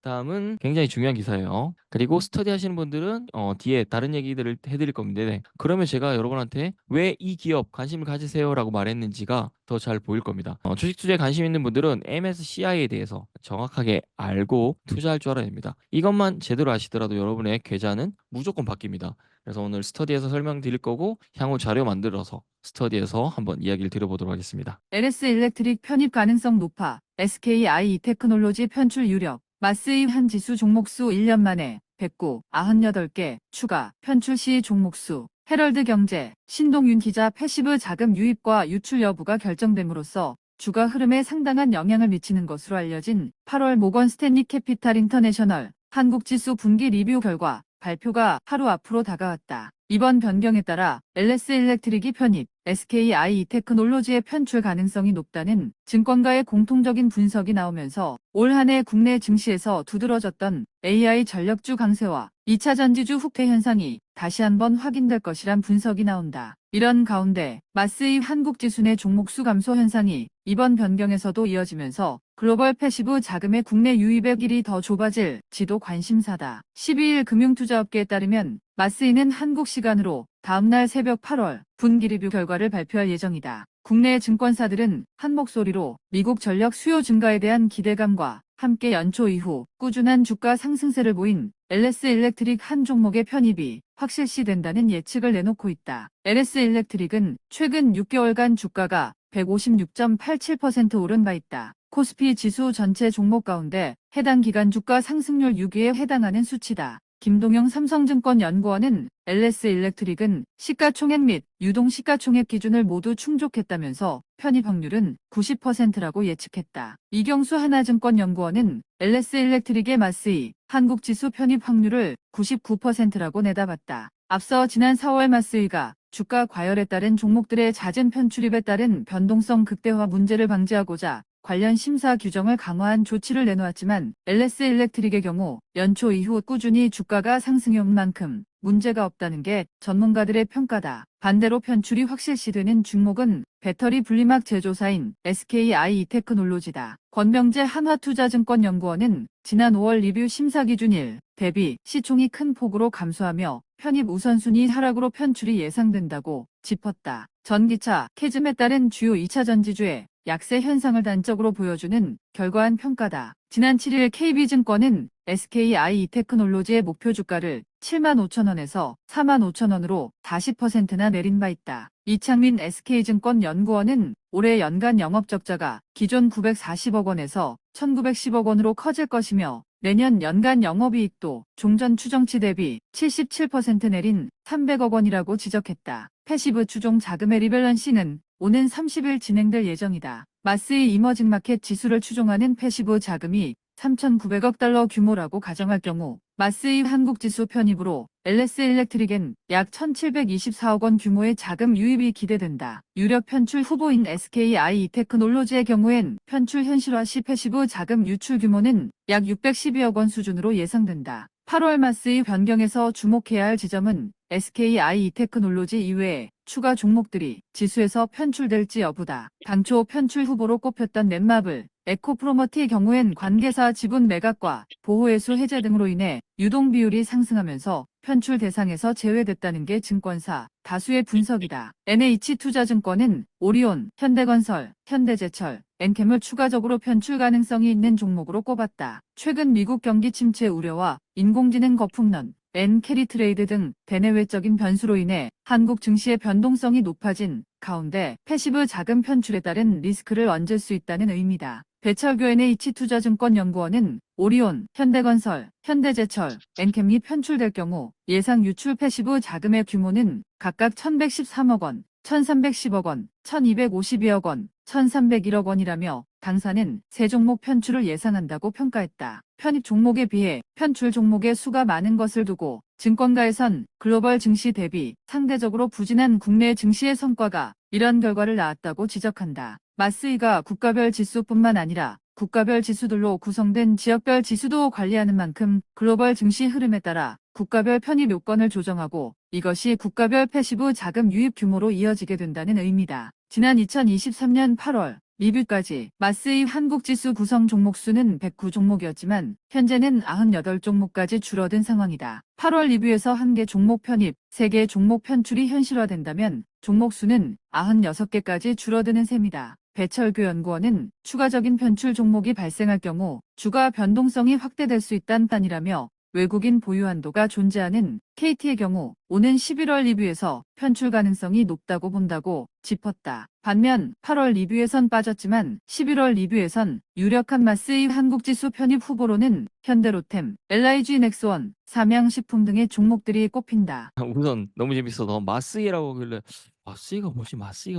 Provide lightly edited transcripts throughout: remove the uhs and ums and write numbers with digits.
다음은 굉장히 중요한 기사예요. 그리고 스터디 하시는 분들은 뒤에 다른 얘기들을 해 드릴 건데 네. 그러면 제가 여러분한테 왜 이 기업 관심을 가지세요라고 말했는지가 더 잘 보일 겁니다. 주식 투자에 관심 있는 분들은 MSCI에 대해서 정확하게 알고 투자할 줄 알아야 됩니다. 이것만 제대로 아시더라도 여러분의 계좌는 무조건 바뀝니다. 그래서 오늘 스터디에서 설명드릴 거고 향후 자료 만들어서 스터디에서 한번 이야기를 드려보도록 하겠습니다. LS 일렉트릭 편입 가능성 높아. SKI 테크놀로지 편출 유력. 마스이 한 지수 종목수 1년 만에 109, 98개 추가. 편출 시 종목수. 헤럴드 경제. 신동윤 기자 패시브 자금 유입과 유출 여부가 결정됨으로써 주가 흐름에 상당한 영향을 미치는 것으로 알려진 8월 모건 스탠리 캐피탈 인터내셔널 한국지수 분기 리뷰 결과 발표가 하루 앞으로 다가왔다. 이번 변경에 따라 LS 일렉트릭이 편입, SKI 테크놀로지의 편출 가능성이 높다는 증권가의 공통적인 분석이 나오면서 올 한 해 국내 증시에서 두드러졌던 AI 전력주 강세와 2차 전지주 후퇴 현상이 다시 한번 확인될 것이란 분석이 나온다. 이런 가운데 마스이 한국지수 내 종목수 감소 현상이 이번 변경에서도 이어지면서 글로벌 패시브 자금의 국내 유입의 길이 더 좁아질지도 관심사다. 12일 금융투자업계에 따르면 마스이는 한국 시간으로 다음날 새벽 8월 분기 리뷰 결과를 발표할 예정이다. 국내 증권사들은 한 목소리로 미국 전력 수요 증가에 대한 기대감과 함께 연초 이후 꾸준한 주가 상승세를 보인 LS 일렉트릭 한 종목의 편입이 확실시된다는 예측을 내놓고 있다. LS 일렉트릭은 최근 6개월간 주가가 156.87% 오른 바 있다. 코스피 지수 전체 종목 가운데 해당 기간 주가 상승률 6위에 해당하는 수치다. 김동영 삼성증권 연구원은 LS 일렉트릭은 시가총액 및 유동 시가총액 기준을 모두 충족했다면서 편입 확률은 90%라고 예측했다. 이경수 하나증권 연구원은 LS 일렉트릭의 마스이 한국지수 편입 확률을 99%라고 내다봤다. 앞서 지난 4월 마스이가 주가 과열에 따른 종목들의 잦은 편출입에 따른 변동성 극대화 문제를 방지하고자 관련 심사 규정을 강화한 조치를 내놓았지만 LS 일렉트릭의 경우 연초 이후 꾸준히 주가가 상승해온 만큼 문제가 없다는 게 전문가들의 평가다. 반대로 편출이 확실시되는 종목은 배터리 분리막 제조사인 SKI 테크놀로지다. 권명재 한화투자증권연구원은 지난 5월 리뷰 심사 기준 1 대비 시총이 큰 폭으로 감소하며 편입 우선순위 하락으로 편출이 예상된다고 짚었다. 전기차, 캐즘에 따른 주요 2차 전지주의 약세 현상을 단적으로 보여주는 결과한 평가다. 지난 7일 KB증권은 SKI 테크놀로지의 목표 주가를 75,000원에서 45,000원으로 40%나 내린 바 있다. 이창민 SK증권 연구원은 올해 연간 영업적자가 기존 940억 원에서 1,910억 원으로 커질 것이며 내년 연간 영업이익도 종전 추정치 대비 77% 내린 300억 원이라고 지적했다. 패시브 추종 자금의 리밸런싱은 오는 30일 진행될 예정이다. 마스이 이머징 마켓 지수를 추종하는 패시브 자금이 3,900억 달러 규모라고 가정할 경우 마스이 한국지수 편입으로 LS 일렉트릭엔 약 1,724억 원 규모의 자금 유입이 기대된다. 유력 편출 후보인 SKI 테크놀로지의 경우엔 편출 현실화 시 패시브 자금 유출 규모는 약 612억 원 수준으로 예상된다. 8월 마스이 변경에서 주목해야 할 지점은 SKI 테크놀로지 이외에 추가 종목들이 지수에서 편출될지 여부다. 당초 편출 후보로 꼽혔던 넷마블, 에코프로머티의 경우엔 관계사 지분 매각과 보호회수 해제 등으로 인해 유동 비율이 상승하면서 편출 대상에서 제외됐다는 게 증권사 다수의 분석이다. NH투자증권은 오리온, 현대건설, 현대제철, 엔캠을 추가적으로 편출 가능성이 있는 종목으로 꼽았다. 최근 미국 경기 침체 우려와 인공지능 거품론, 캐리트레이드 등 대내외적인 변수로 인해 한국 증시의 변동성이 높아진 가운데 패시브 자금 편출에 따른 리스크를 얹을 수 있다는 의미다. 배철교 NH투자증권 연구원은 오리온, 현대건설, 현대제철, 엔캠이 편출될 경우 예상 유출 패시브 자금의 규모는 각각 1,113억 원, 1,310억 원, 1,252억 원, 1,301억 원이라며 당사는 세 종목 편출을 예상한다고 평가했다. 편입 종목에 비해 편출 종목의 수가 많은 것을 두고 증권가에선 글로벌 증시 대비 상대적으로 부진한 국내 증시의 성과가 이런 결과를 낳았다고 지적한다. 마스이가 국가별 지수뿐만 아니라 국가별 지수들로 구성된 지역별 지수도 관리하는 만큼 글로벌 증시 흐름에 따라 국가별 편입 요건을 조정하고 이것이 국가별 패시브 자금 유입 규모로 이어지게 된다는 의미다. 지난 2023년 8월 리뷰까지 마스의 한국지수 구성 종목수는 109 종목이었지만 현재는 98종목까지 줄어든 상황이다. 8월 리뷰에서 1개 종목 편입, 3개 종목 편출이 현실화된다면 종목수는 96개까지 줄어드는 셈이다. 배철규 연구원은 추가적인 편출 종목이 발생할 경우 주가 변동성이 확대될 수 있단이라며 외국인 보유 한도가 존재하는 KT의 경우 오는 11월 리뷰에서 편출 가능성이 높다고 본다고 짚었다. 반면 8월 리뷰에선 빠졌지만 11월 리뷰에선 유력한 마스의 한국지수 편입 후보로는 현대로템, LIG 넥스원, 삼양식품 등의 종목들이 꼽힌다. 우선 너무 재밌어서 마스이라고 하길래 마스이가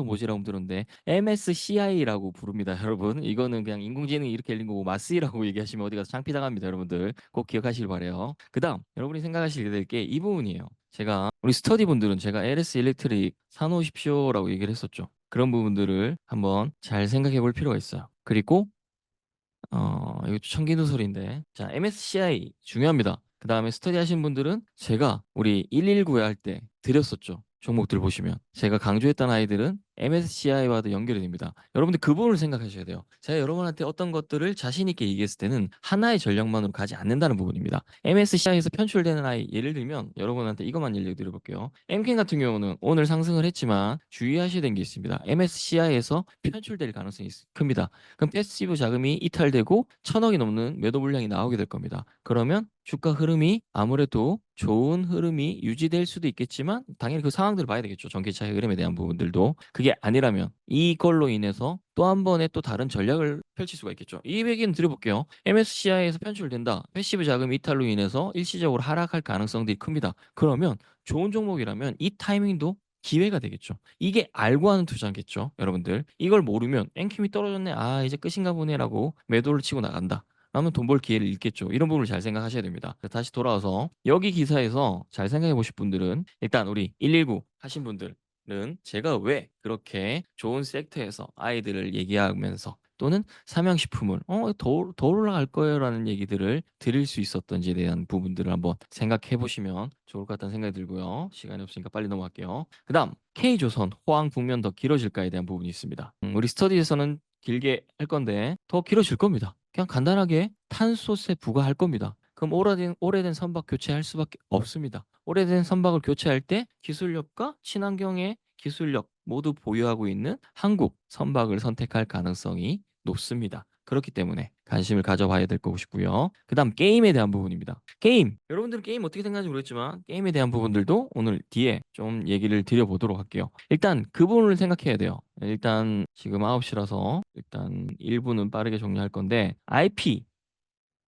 뭐지라고 들었는데 MSCI라고 부릅니다, 여러분. 이거는 그냥 인공지능이 이렇게 열린 거고 마스이라고 얘기하시면 어디 가서 창피당합니다, 여러분들. 꼭 기억하시길 바래요. 그다음 여러분이 생각하시게 될 게 이 부분이에요. 제가 우리 스터디 분들은 제가 LS 일렉트릭 사놓으십시오라고 얘기를 했었죠. 그런 부분들을 한번 잘 생각해 볼 필요가 있어요. 그리고 이거 청기누설인데 자 MSCI 중요합니다. 그 다음에 스터디 하신 분들은 제가 우리 119에 할 때 드렸었죠. 종목들 보시면 제가 강조했던 아이들은 MSCI와도 연결이 됩니다. 여러분들 그 부분을 생각하셔야 돼요. 제가 여러분한테 어떤 것들을 자신 있게 얘기했을 때는 하나의 전략만으로 가지 않는다는 부분입니다. MSCI에서 편출되는 아이 예를 들면 여러분한테 이것만 예를 들어볼게요. 엠켄 같은 경우는 오늘 상승을 했지만 주의하셔야 되는 게 있습니다. MSCI에서 편출될 가능성이 큽니다. 그럼 패시브 자금이 이탈되고 1,000억이 넘는 매도 물량이 나오게 될 겁니다. 그러면 주가 흐름이 아무래도 좋은 흐름이 유지될 수도 있겠지만 당연히 그 상황들을 봐야 되겠죠. 전기차의 흐름에 대한 부분들도. 그게 아니라면 이걸로 인해서 또 한 번의 또 다른 전략을 펼칠 수가 있겠죠. 이 얘기는 드려볼게요. MSCI에서 편출된다. 패시브 자금 이탈로 인해서 일시적으로 하락할 가능성들이 큽니다. 그러면 좋은 종목이라면 이 타이밍도 기회가 되겠죠. 이게 알고 하는 투자겠죠, 여러분들. 이걸 모르면 앵킴이 떨어졌네. 아, 이제 끝인가 보네라고 매도를 치고 나간다. 그러면 돈 벌 기회를 잃겠죠. 이런 부분을 잘 생각하셔야 됩니다. 다시 돌아와서 여기 기사에서 잘 생각해 보실 분들은 일단 우리 119 하신 분들은 제가 왜 그렇게 좋은 섹터에서 아이들을 얘기하면서 또는 삼양식품을 더 올라갈 거예요라는 얘기들을 드릴 수 있었던지에 대한 부분들을 한번 생각해 보시면 좋을 것 같다는 생각이 들고요. 시간이 없으니까 빨리 넘어갈게요. 그다음 K조선 호황 국면 더 길어질까에 대한 부분이 있습니다. 우리 스터디에서는 길게 할 건데 더 길어질 겁니다. 그냥 간단하게 탄소세 부과할 겁니다. 그럼 오래된 선박 교체할 수밖에 없습니다. 오래된 선박을 교체할 때 기술력과 친환경의 기술력 모두 보유하고 있는 한국 선박을 선택할 가능성이 높습니다. 그렇기 때문에 관심을 가져봐야 될 거고 싶고요. 그다음 게임에 대한 부분입니다. 게임. 여러분들은 게임 어떻게 생각하는지 모르겠지만 게임에 대한 부분들도 오늘 뒤에 좀 얘기를 드려보도록 할게요. 일단 그 부분을 생각해야 돼요. 일단 지금 9시라서 일단 1부는 빠르게 정리할 건데 IP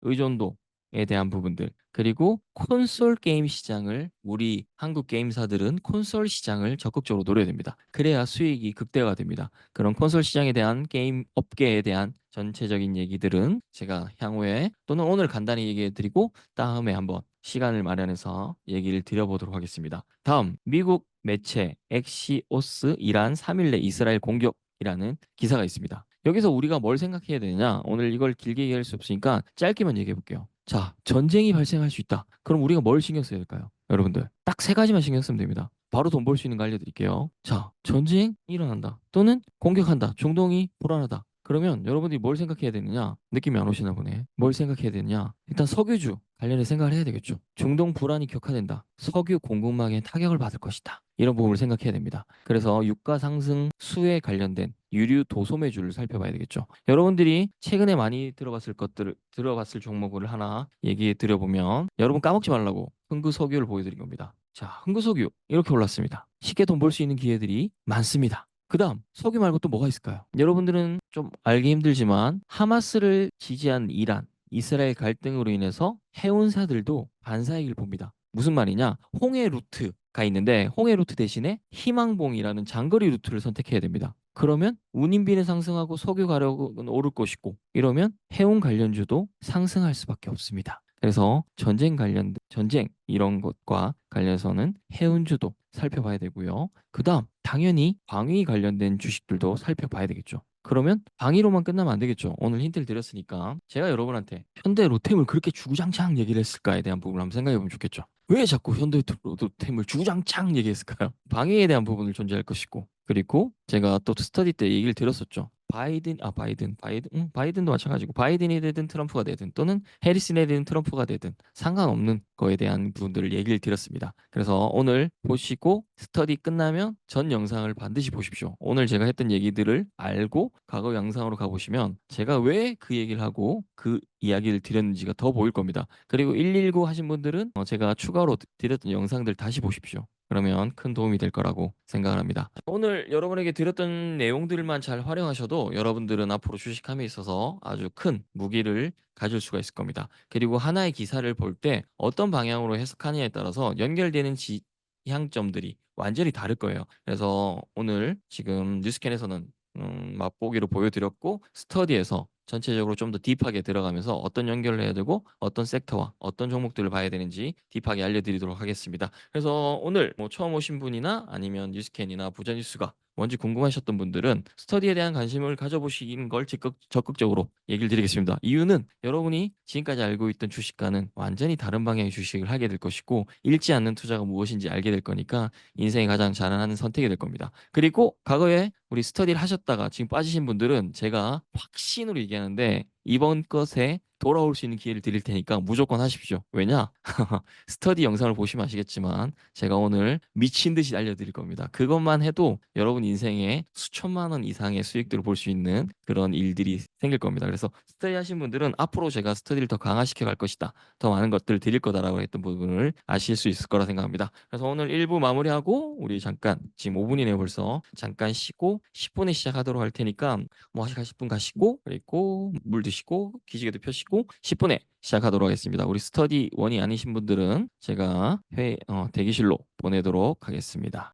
의존도에 대한 부분들 그리고 콘솔 게임 시장을 우리 한국 게임사들은 콘솔 시장을 적극적으로 노려야 됩니다. 그래야 수익이 극대화가 됩니다. 그런 콘솔 시장에 대한 게임 업계에 대한 전체적인 얘기들은 제가 향후에 또는 오늘 간단히 얘기해 드리고 다음에 한번 시간을 마련해서 얘기를 드려보도록 하겠습니다. 다음 미국 매체 엑시오스 이란 3일 내 이스라엘 공격이라는 기사가 있습니다. 여기서 우리가 뭘 생각해야 되느냐? 오늘 이걸 길게 얘기할 수 없으니까 짧게만 얘기해 볼게요. 자, 전쟁이 발생할 수 있다. 그럼 우리가 뭘 신경 써야 될까요? 여러분들, 딱 세 가지만 신경 쓰면 됩니다. 바로 돈 벌 수 있는 거 알려드릴게요. 자, 전쟁이 일어난다. 또는 공격한다. 중동이 불안하다. 그러면 여러분들이 뭘 생각해야 되느냐? 느낌이 안 오시나 보네. 뭘 생각해야 되느냐? 일단 석유주 관련해 생각을 해야 되겠죠. 중동 불안이 격화된다. 석유 공급망에 타격을 받을 것이다. 이런 부분을 생각해야 됩니다. 그래서 유가 상승 수에 관련된 유류 도소매주를 살펴봐야 되겠죠. 여러분들이 최근에 많이 들어봤을 종목을 하나 얘기해 드려보면 여러분 까먹지 말라고 흥구석유를 보여드린 겁니다. 자, 흥구석유 이렇게 올랐습니다. 쉽게 돈 벌 수 있는 기회들이 많습니다. 그다음 석유 말고 또 뭐가 있을까요? 여러분들은 좀 알기 힘들지만 하마스를 지지한 이란, 이스라엘 갈등으로 인해서 해운사들도 반사이익을 봅니다. 무슨 말이냐? 홍해 루트가 있는데 홍해 루트 대신에 희망봉이라는 장거리 루트를 선택해야 됩니다. 그러면 운임비는 상승하고 석유 가격은 오를 것이고 이러면 해운 관련주도 상승할 수밖에 없습니다. 그래서 전쟁 이런 것과 관련해서는 해운주도 살펴봐야 되고요. 그다음 당연히 방위 관련된 주식들도 살펴봐야 되겠죠. 그러면 방위로만 끝나면 안 되겠죠. 오늘 힌트를 드렸으니까 제가 여러분한테 현대 로템을 그렇게 주구장창 얘기를 했을까에 대한 부분을 한번 생각해 보면 좋겠죠. 왜 자꾸 현대 로템을 주구장창 얘기했을까요? 방위에 대한 부분을 존재할 것이고 그리고 제가 또 스터디 때 얘기를 드렸었죠. 바이든도 마찬가지고 바이든이 되든 트럼프가 되든 또는 해리슨이 되든 트럼프가 되든 상관없는 거에 대한 부분들을 얘기를 드렸습니다. 그래서 오늘 보시고 스터디 끝나면 전 영상을 반드시 보십시오. 오늘 제가 했던 얘기들을 알고 과거 영상으로 가보시면 제가 왜 그 얘기를 하고 그 이야기를 드렸는지가 더 보일 겁니다. 그리고 119 하신 분들은 제가 추가로 드렸던 영상들 다시 보십시오. 그러면 큰 도움이 될 거라고 생각을 합니다. 오늘 여러분에게 드렸던 내용들만 잘 활용하셔도 여러분들은 앞으로 주식함에 있어서 아주 큰 무기를 가질 수가 있을 겁니다. 그리고 하나의 기사를 볼 때 어떤 방향으로 해석하느냐에 따라서 연결되는 지향점들이 완전히 다를 거예요. 그래서 오늘 지금 뉴스캔에서는 맛보기로 보여드렸고 스터디에서 전체적으로 좀 더 딥하게 들어가면서 어떤 연결을 해야 되고 어떤 섹터와 어떤 종목들을 봐야 되는지 딥하게 알려드리도록 하겠습니다. 그래서 오늘 뭐 처음 오신 분이나 아니면 뉴스캔이나 부자뉴스가 뭔지 궁금하셨던 분들은 스터디에 대한 관심을 가져보시는 걸 적극적으로 얘기를 드리겠습니다. 이유는 여러분이 지금까지 알고 있던 주식과는 완전히 다른 방향의 주식을 하게 될 것이고 읽지 않는 투자가 무엇인지 알게 될 거니까 인생에 가장 잘하는 선택이 될 겁니다. 그리고 과거에 우리 스터디를 하셨다가 지금 빠지신 분들은 제가 확신으로 얘기하는데 이번 것에 돌아올 수 있는 기회를 드릴 테니까 무조건 하십시오. 왜냐? 스터디 영상을 보시면 아시겠지만 제가 오늘 미친 듯이 알려드릴 겁니다. 그것만 해도 여러분 인생에 수천만 원 이상의 수익들을 볼 수 있는 그런 일들이 생길 겁니다. 그래서 스터디 하신 분들은 앞으로 제가 스터디를 더 강화시켜 갈 것이다. 더 많은 것들을 드릴 거다라고 했던 부분을 아실 수 있을 거라 생각합니다. 그래서 오늘 1부 마무리하고 우리 잠깐 지금 5분이네요 벌써. 잠깐 쉬고 10분에 시작하도록 할 테니까 뭐 하실 10분 가시고 그리고 물 드시고 기지개도 펴시고 10분에 시작하도록 하겠습니다. 우리 스터디 원이 아니신 분들은 제가 대기실로 보내도록 하겠습니다.